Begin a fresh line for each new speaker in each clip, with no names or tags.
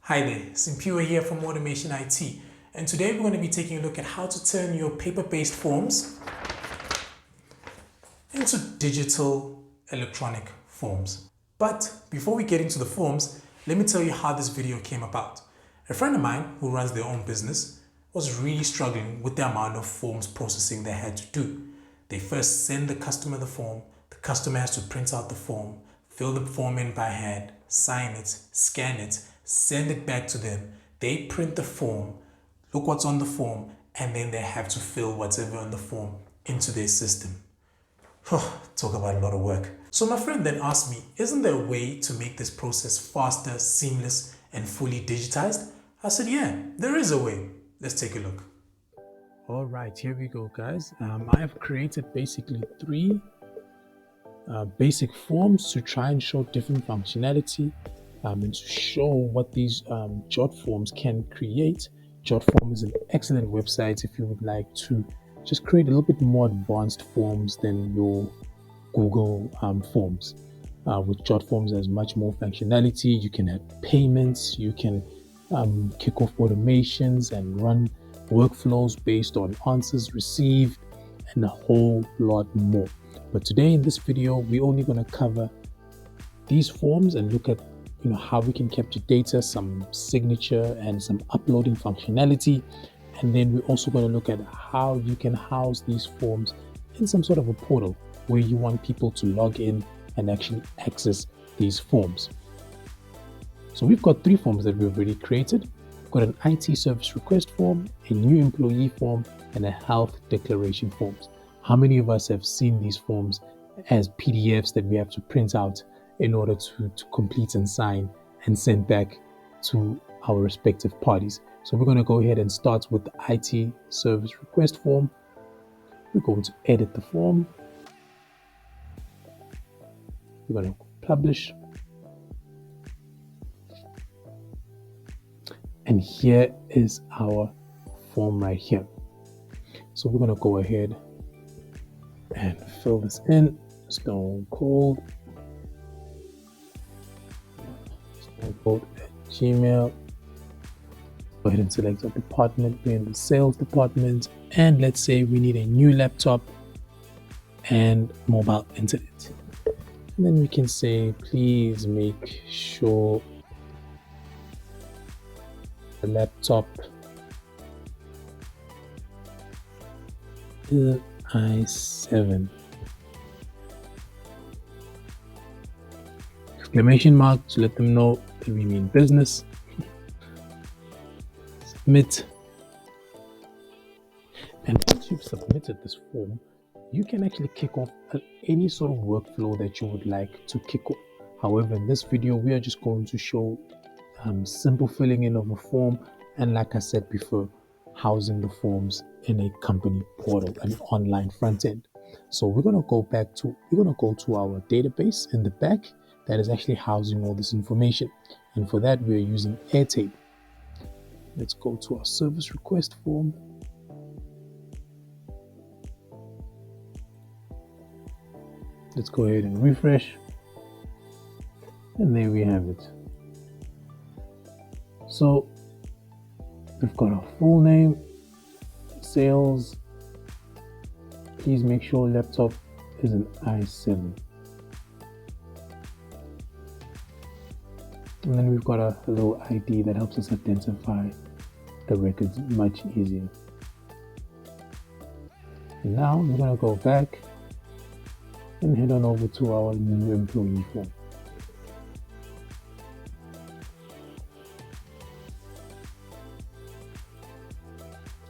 Hi there, Simpiwa here from Automation IT, and today we're going to be taking a look at how to turn your paper-based forms into digital electronic forms. But before we get into the forms, let me tell you how this video came about. A friend of mine who runs their own business was really struggling with the amount of forms processing they had to do. They first send the customer the form, the customer has to print out the form, fill the form in by hand, sign it, scan it, send it back to them. They print the form, look what's on the form, and then they have to fill whatever on the form into their system. Talk about a lot of work. So my friend then asked me, isn't there a way to make this process faster, seamless, and fully digitized? I said, yeah, there is a way. Let's take a look.
All right, here we go, guys. I have created basically three basic forms to try and show different functionality and to show what these JotForms can create. JotForm is an excellent website if you would like to just create a little bit more advanced forms than your Google Forms. With JotForms, there's much more functionality. You can add payments, you can kick off automations and run workflows based on answers received, and a whole lot more. But today in this video, we're only going to cover these forms and look at how we can capture data, some signature and some uploading functionality. And then we're also going to look at how you can house these forms in some sort of a portal where you want people to log in and actually access these forms. So we've got three forms that we've already created. We've got an IT service request form, a new employee form, and a health declaration forms. How many of us have seen these forms as PDFs that we have to print out in order to complete and sign and send back to our respective parties? So we're going to go ahead and start with the IT service request form. We're going to edit the form. We're going to publish. And here is our form right here. So we're going to go ahead and fill this in. Stone Cold at Gmail. Go ahead and select our department. We're in the sales department. And let's say we need a new laptop and mobile internet. And then we can say, please make sure the laptop is i7. Exclamation mark to let them know that we mean business. Submit. And once you've submitted this form, you can actually kick off any sort of workflow that you would like to kick off. However, in this video, we are just going to show simple filling in of a form, and like I said before, housing the forms in a company portal, an online front end. So we're going to go to our database in the back that is actually housing all this information, and for that we're using Airtable. Let's go to our service request form. Let's go ahead and refresh, and there we have it. So we've got our full name, sales, please make sure laptop is an i7. And then we've got a little ID that helps us identify the records much easier. And now we're going to go back and head on over to our new employee form.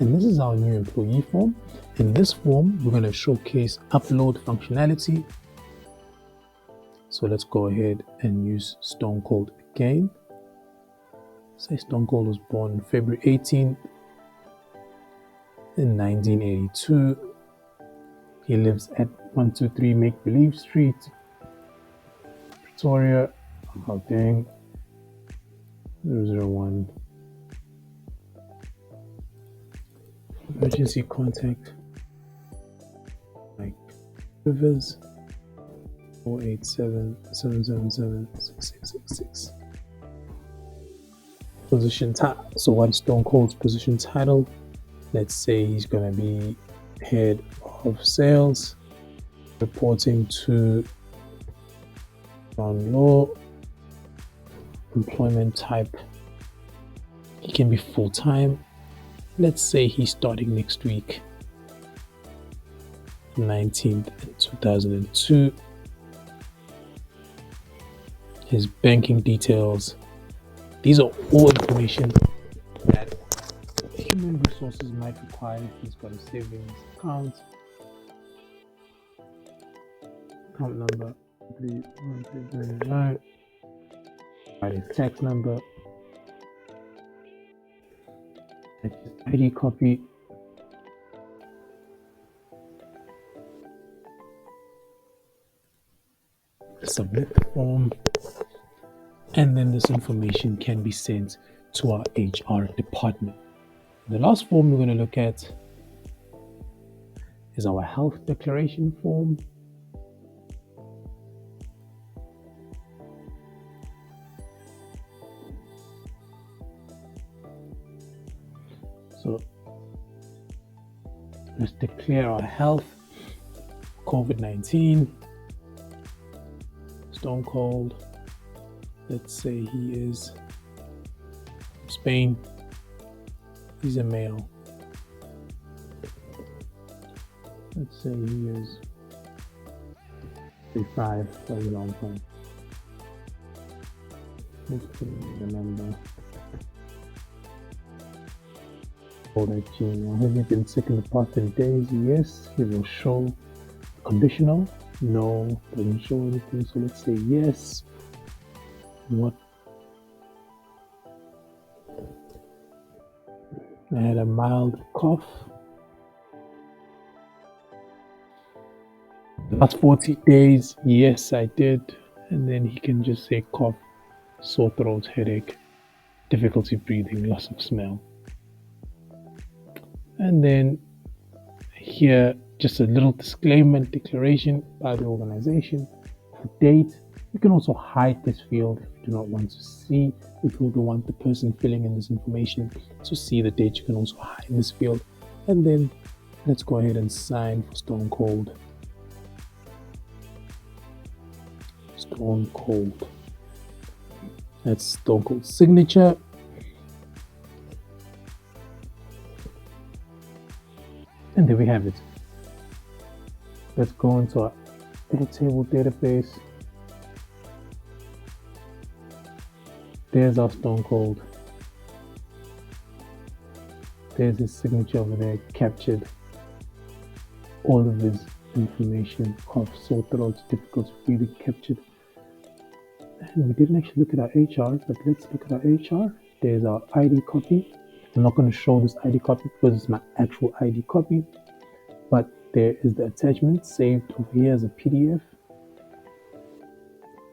And this is our new employee form. In this form, we're going to showcase upload functionality. So let's go ahead and use Stone Cold again. Say Stone Cold was born February 18th in 1982. He lives at 123 Make Believe Street, Pretoria, Gauteng, 001. Emergency contact Mike Rivers, 487 777 6666. position title. So what is Stone Cold's position title? Let's say he's going to be head of sales, reporting to John Law. Employment type, he can be full-time. Let's say he's starting next week, 19th, 2002. His banking details. These are all information that human resources might require. He's got a savings account, account number, 31329, his tax number, his ID copy, submit the form, and then this information can be sent to our HR department. The last form we're going to look at is our health declaration form. So let's declare our health. COVID-19, Stone Cold. Let's say he is from Spain. He's a male. Let's say he is 35 for a long time. Let's put in the number. Hold that Gmail. Have you been sick in the past 10 days? Yes. It will show conditional. No. Doesn't show anything. So let's say yes. What? I had a mild cough. Last 40 days, yes, I did. And then he can just say cough, sore throat, headache, difficulty breathing, loss of smell. And then here, just a little disclaimer declaration by the organization. The date. You can also hide this field if you do not want to see. If you don't want the person filling in this information to see the date, you can also hide this field. And then let's go ahead and sign for Stone Cold. Stone Cold. That's Stone Cold's signature. And there we have it. Let's go into our Airtable database. There's our Stone Cold. There's his signature over there, captured all of his information, cough, sore throat, difficulty breathing, captured. And we didn't actually look at our HR, but let's look at our HR. There's our ID copy. I'm not going to show this ID copy because it's my actual ID copy, but there is the attachment saved over here as a PDF.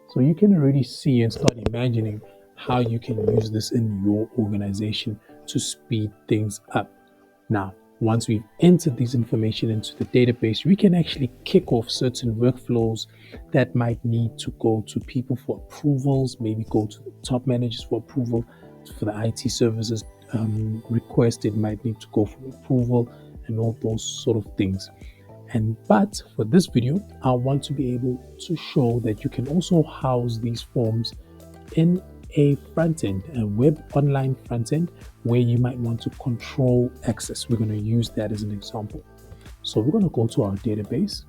So you can already see and start imagining how you can use this in your organization to speed things up. Now, once we've entered this information into the database, we can actually kick off certain workflows that might need to go to people for approvals, maybe go to the top managers for approval. For the IT services request, it might need to go for approval and all those sort of things. But for this video, I want to be able to show that you can also house these forms in a front end, a web online front end, where you might want to control access. We're going to use that as an example. So we're going to go to our database,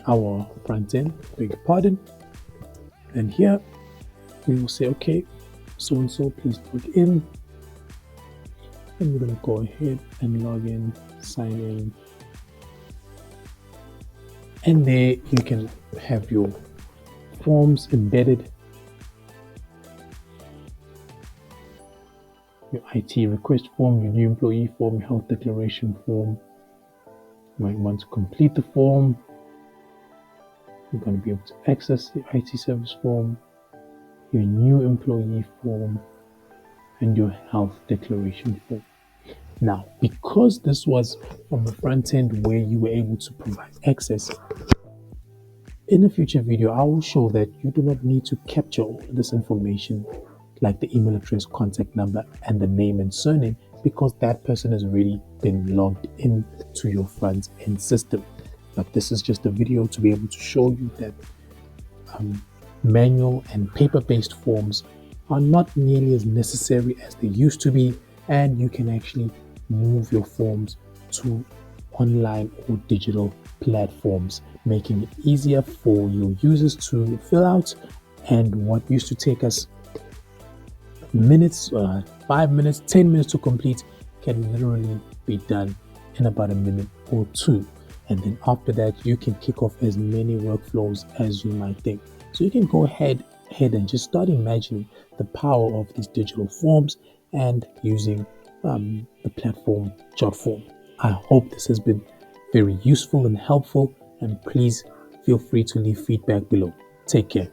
our front end, beg your pardon, and here we will say, okay, so and so, please log in, and we're going to go ahead and log in, sign in, and there you can have your forms embedded. Your IT request form, your new employee form, your health declaration form. You might want to complete the form. You're going to be able to access the IT service form, your new employee form, and your health declaration form. Now, because this was from the front end where you were able to provide access, in a future video, I will show that you do not need to capture all this information like the email address, contact number, and the name and surname, because that person has already been logged in to your front end system. But this is just a video to be able to show you that manual and paper-based forms are not nearly as necessary as they used to be, and you can actually move your forms to online or digital platforms, making it easier for your users to fill out, and what used to take us minutes, 5 minutes, 10 minutes to complete can literally be done in about a minute or two. And then after that, you can kick off as many workflows as you might think. So you can go ahead and just start imagining the power of these digital forms and using the platform JotForm. I hope this has been very useful and helpful, and please feel free to leave feedback below. Take care.